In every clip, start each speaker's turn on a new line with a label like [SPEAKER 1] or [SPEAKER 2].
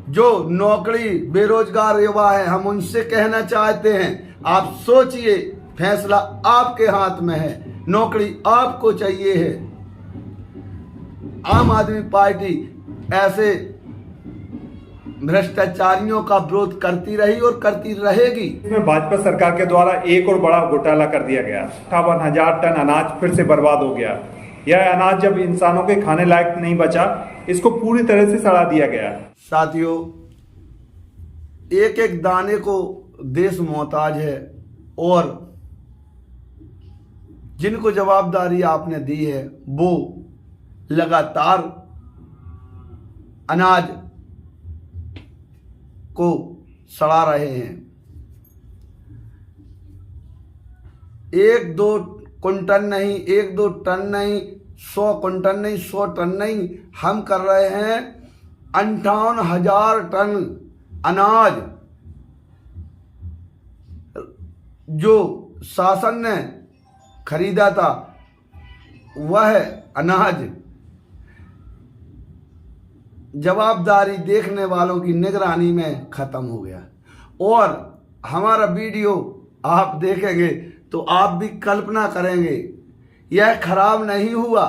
[SPEAKER 1] जो नौकरी बेरोजगार युवा है, हम उनसे कहना चाहते हैं, आप सोचिए, फैसला आपके हाथ में है, नौकरी आपको चाहिए है। आम आदमी पार्टी ऐसे भ्रष्टाचारियों का विरोध करती रही और करती रहेगी।
[SPEAKER 2] इसमें भाजपा सरकार के द्वारा एक और बड़ा घोटाला कर दिया गया। 58,000 टन अनाज फिर से बर्बाद हो गया। यह अनाज जब इंसानों के खाने लायक नहीं बचा, इसको पूरी तरह से सड़ा दिया गया।
[SPEAKER 1] साथियों, एक एक दाने को देश मोहताज है और जिनको जवाबदारी आपने दी है वो लगातार अनाज को सड़ा रहे हैं। 1-2 कुंटल नहीं, 1-2 टन नहीं, 100 कुंटल नहीं, 100 टन नहीं, हम कर रहे हैं 58,000 टन अनाज जो शासन ने खरीदा था। वह अनाज जवाबदारी देखने वालों की निगरानी में खत्म हो गया और हमारा वीडियो आप देखेंगे तो आप भी कल्पना करेंगे, यह खराब नहीं हुआ,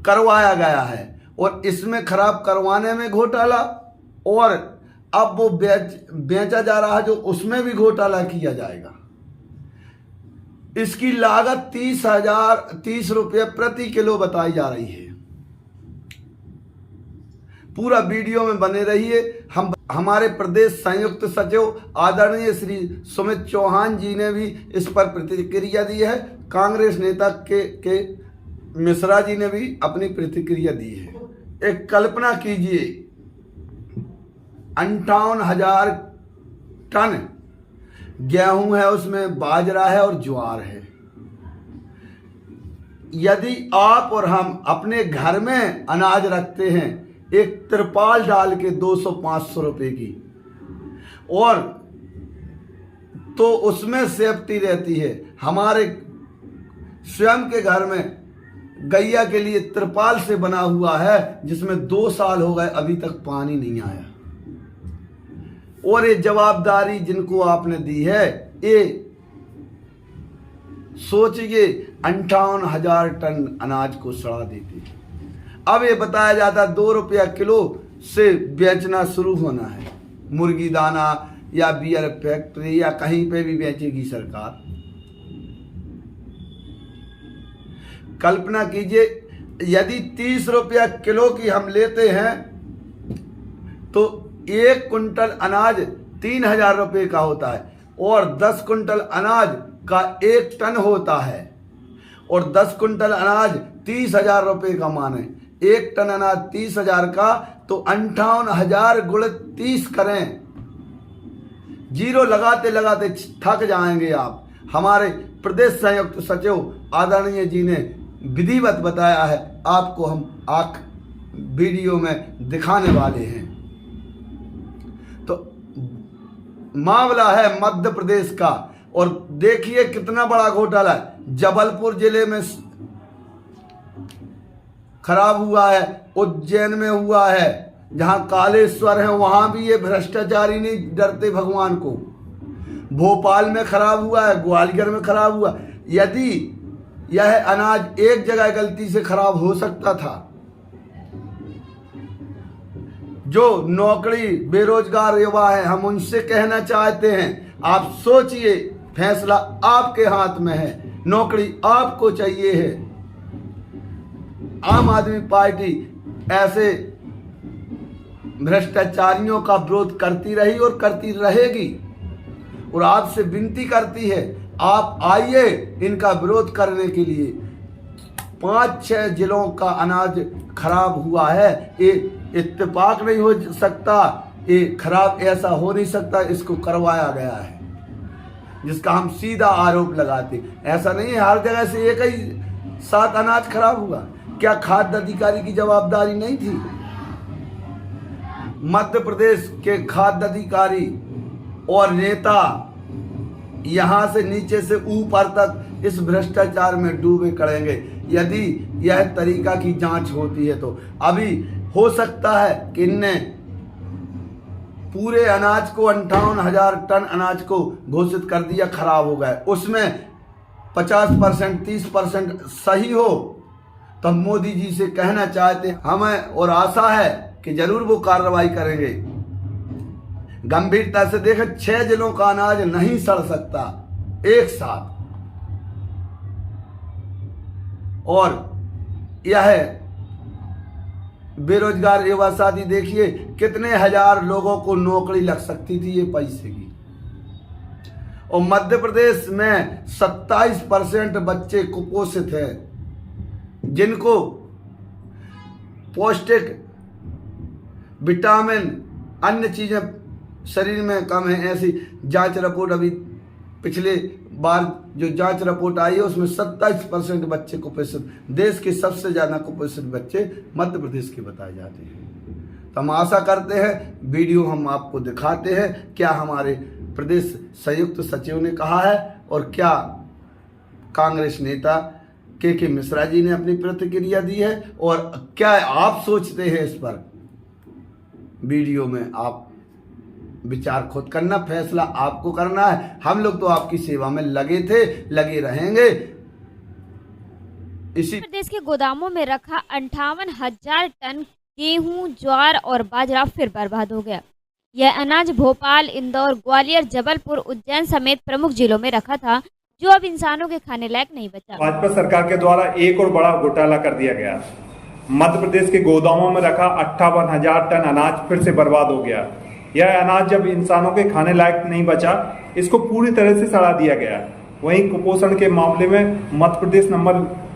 [SPEAKER 1] करवाया गया है और इसमें खराब करवाने में घोटाला और अब वो बेचा जा रहा है जो उसमें भी घोटाला किया जाएगा। इसकी लागत 30 रुपये प्रति किलो बताई जा रही है। पूरा वीडियो में बने रहिए। हमारे प्रदेश संयुक्त सचिव आदरणीय श्री सुमित चौहान जी ने भी इस पर प्रतिक्रिया दी है। कांग्रेस नेता के मिश्रा जी ने भी अपनी प्रतिक्रिया दी है। एक कल्पना कीजिए, 58,000 टन गेहूं है, उसमें बाजरा है और ज्वार है। यदि आप और हम अपने घर में अनाज रखते हैं, एक तिरपाल डाल के 200-500 रुपए की, और तो उसमें सेफ्टी रहती है। हमारे स्वयं के घर में गैया के लिए तिरपाल से बना हुआ है जिसमें 2 साल हो गए अभी तक पानी नहीं आया। और ये जवाबदारी जिनको आपने दी है, ये सोचिए 58,000 टन अनाज को सड़ा देती है। अब ये बताया जाता 2 रुपया किलो से बेचना शुरू होना है। मुर्गी दाना या बियर फैक्ट्री या कहीं पे भी बेचेगी सरकार। कल्पना कीजिए, यदि 30 रुपया किलो की हम लेते हैं तो 1 कुंटल अनाज 3,000 रुपये का होता है और 10 कुंटल अनाज का 1 टन होता है और 10 कुंटल अनाज 30,000 रुपये का माने। 1 टन अनाज 30,000 का, तो 58,000 गुणे 30 करें। जीरो लगाते लगाते थक जाएंगे आप। हमारे प्रदेश संयुक्त सचिव आदरणीय जी ने विधिवत बताया है, आपको हम वीडियो में दिखाने वाले हैं। तो मामला है मध्य प्रदेश का और देखिए कितना बड़ा घोटाला है। जबलपुर जिले में खराब हुआ है, उज्जैन में हुआ है, जहां कालेश्वर है वहां भी ये भ्रष्टाचारी नहीं डरते भगवान को। भोपाल में खराब हुआ है, ग्वालियर में खराब हुआ। यदि यह अनाज एक जगह गलती से खराब हो सकता था, जो नौकरी बेरोजगार युवा है, हम उनसे कहना चाहते हैं, आप सोचिए, फैसला आपके हाथ में है, नौकरी आपको चाहिए है। आम आदमी पार्टी ऐसे भ्रष्टाचारियों का विरोध करती रही और करती रहेगी और आपसे विनती करती है, आप आइए इनका विरोध करने के लिए। 5-6 जिलों का अनाज खराब हुआ है, ये इत्तेफाक नहीं हो सकता, ये खराब ऐसा हो नहीं सकता, इसको करवाया गया है, जिसका हम सीधा आरोप लगाते। ऐसा नहीं है हर जगह से एक ही साथ अनाज खराब हुआ। क्या खाद्य अधिकारी की जवाबदारी नहीं थी? मध्य प्रदेश के खाद्य अधिकारी और नेता यहां से नीचे से ऊपर तक इस भ्रष्टाचार में डूबे करेंगे। यदि यह तरीका की जांच होती है तो अभी हो सकता है कि इनने पूरे अनाज को 58,000 टन अनाज को घोषित कर दिया, खराब हो गए। उसमें 50% 30% सही हो तो हम मोदी जी से कहना चाहते हैं, हमें और आशा है कि जरूर वो कार्रवाई करेंगे। गंभीरता से देखें, 6 जिलों का अनाज नहीं सड़ सकता एक साथ। और यह बेरोजगार युवा साथी देखिए कितने हजार लोगों को नौकरी लग सकती थी ये पैसे की। और मध्य प्रदेश में 27% बच्चे कुपोषित हैं, जिनको पौष्टिक विटामिन अन्य चीजें शरीर में कम है। ऐसी जांच रिपोर्ट अभी पिछले बार जो जांच रिपोर्ट आई है उसमें 27% बच्चे कुपोषित, देश के सबसे ज्यादा कुपोषित बच्चे मध्य प्रदेश के बताए जाते हैं। तो हम आशा करते हैं, वीडियो हम आपको दिखाते हैं क्या हमारे प्रदेश संयुक्त सचिव ने कहा है और क्या कांग्रेस नेता के मिश्रा जी ने अपनी प्रतिक्रिया दी है और क्या आप सोचते हैं इस पर। वीडियो में आप विचार खुद करना, फैसला आपको करना है। हम लोग तो आपकी सेवा में लगे थे, लगे रहेंगे। इसी
[SPEAKER 3] प्रदेश के गोदामों में रखा 58,000 टन गेहूं, ज्वार और बाजरा फिर बर्बाद हो गया। यह अनाज भोपाल, इंदौर, ग्वालियर, जबलपुर, उज्जैन समेत प्रमुख जिलों में रखा था, जो अब इंसानों के खाने लायक नहीं बचा।
[SPEAKER 2] भाजपा सरकार के द्वारा एक और बड़ा घोटाला कर दिया गया। मध्य प्रदेश के गोदामों में रखा 58,000 टन अनाज फिर से बर्बाद हो गया। यह अनाज जब इंसानों के खाने लायक नहीं बचा, इसको पूरी तरह से सड़ा दिया गया। वहीं कुपोषण के मामले में मध्य प्रदेश नंबर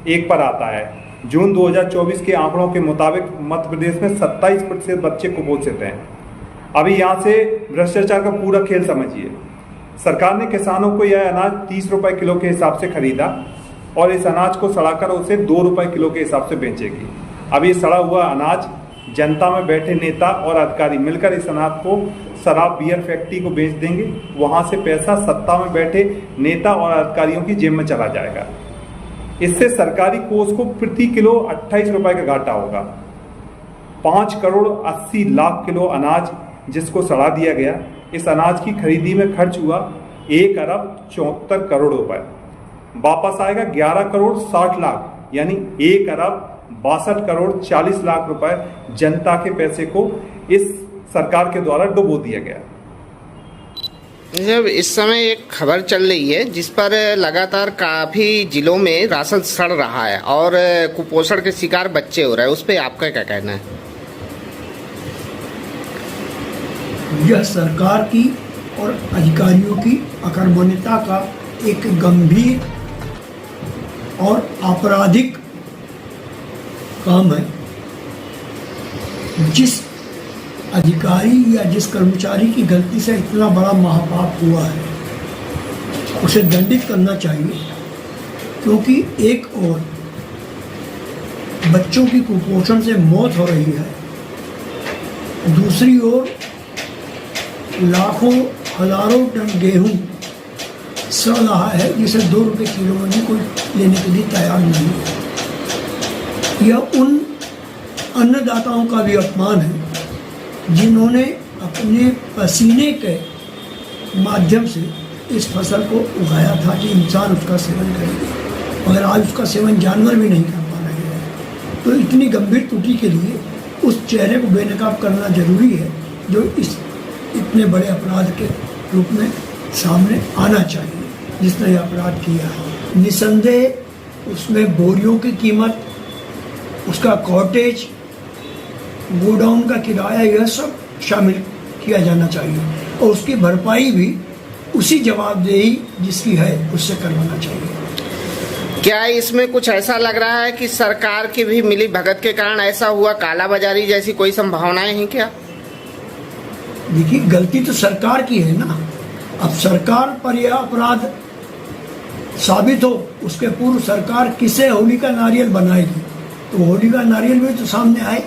[SPEAKER 2] 1 पर आता है। जून 2024 के आंकड़ों के मुताबिक मध्य प्रदेश में 27% बच्चे कुपोषित हैं। अभी यहाँ से भ्रष्टाचार का पूरा खेल समझिए। सरकार ने किसानों को यह अनाज 30 रुपए किलो के हिसाब से खरीदा और इस अनाज को सड़ाकर उसे 2 रुपए किलो के हिसाब से बेचेगी। अब ये सड़ा हुआ अनाज जनता में बैठे नेता और अधिकारी मिलकर इस अनाज को शराब बियर फैक्ट्री को बेच देंगे। वहां से पैसा सत्ता में बैठे नेता और अधिकारियों की जेब में चला जाएगा। इससे सरकारी कोष को प्रति किलो 28 रुपए का घाटा होगा। 5 करोड़ 80 लाख किलो अनाज जिसको सड़ा दिया गया, इस अनाज की खरीदी में खर्च हुआ 1 अरब 74 करोड़ रुपए। वापस आएगा 11 करोड़ 60 लाख, यानी 1 अरब 62 करोड़ 40 लाख रुपए जनता के पैसे को इस सरकार के द्वारा डुबो दिया गया।
[SPEAKER 4] जब इस समय एक खबर चल रही है जिस पर लगातार काफी जिलों में राशन सड़ रहा है और कुपोषण के शिकार बच्चे हो रहे हैं, उस पर आपका क्या कहना है?
[SPEAKER 5] यह सरकार की और अधिकारियों की अकर्मण्यता का एक गंभीर और आपराधिक काम है। जिस अधिकारी या जिस कर्मचारी की गलती से इतना बड़ा महापाप हुआ है उसे दंडित करना चाहिए, क्योंकि एक ओर बच्चों की कुपोषण से मौत हो रही है, दूसरी ओर लाखों हजारों टन गेहूं सड़ रहा है जिसे 2 रुपये किलो में भी कोई लेने के लिए तैयार नहीं है। यह उन अन्नदाताओं का भी अपमान है जिन्होंने अपने पसीने के माध्यम से इस फसल को उगाया था कि इंसान उसका सेवन करेंगे, मगर आज उसका सेवन जानवर भी नहीं कर पा रहे हैं। तो इतनी गंभीर त्रुटि के लिए उस चेहरे को बेनकाब करना जरूरी है जो इस इतने बड़े अपराध के रूप में सामने आना चाहिए, जिसने यह अपराध किया है। निसंदेह उसमें बोरियों की कीमत, उसका कॉटेज, गोडाउन का किराया, यह सब शामिल किया जाना चाहिए और उसकी भरपाई भी उसी जवाबदेही जिसकी है उससे करवाना चाहिए।
[SPEAKER 4] क्या इसमें कुछ ऐसा लग रहा है कि सरकार की भी मिली भगत के कारण ऐसा हुआ, कालाबाजारी जैसी कोई संभावनाएं हैं क्या?
[SPEAKER 5] देखिए, गलती तो सरकार की है ना। अब सरकार पर यह अपराध साबित हो, उसके पूर्व सरकार किसे होली का नारियल बनाएगी, तो होली का नारियल भी तो सामने आए।